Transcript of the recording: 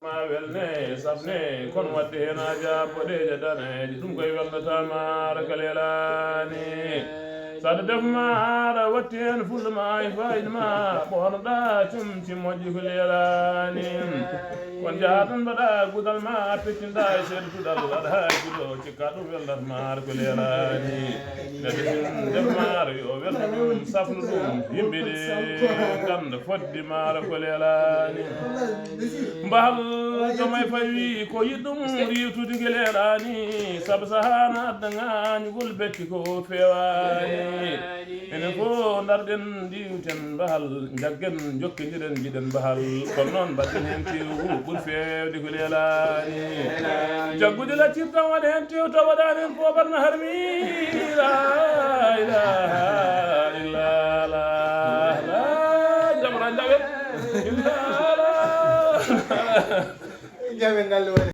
ma welne safne kon wadde hen aja boɗeje daneje ɗum koye welnatama rakalelani saɗa defma watti hen fullama e fayidma ɓornoɗa cumci moƴƴi ko lelani kon jahatan mbaɗa gudal ma pettinɗa e seeɗa tuɗal aɗa hakkilo cikka ɗum welnatma ko lelani neɗɗo defmaro yo welna ɗum safno ɗum yimɓeɗe ganda fodde maaro ko lelani mbahal jomay fawi ko yiɗɗum riwtude gueleɗani saabu sahana addaŋañugol betti ko fewani enen fo darɗen diwten mbahal jaggen jokkodiren jiɗen mbahal kono noon mbaɗɗen hen tew ɓuuri fewde ko lelani jaggude laccir tan waɗa hen tew taw waɗani hen pobarno harmi la ilaha illallah la jamra jaɓe illa Jaɓe ngal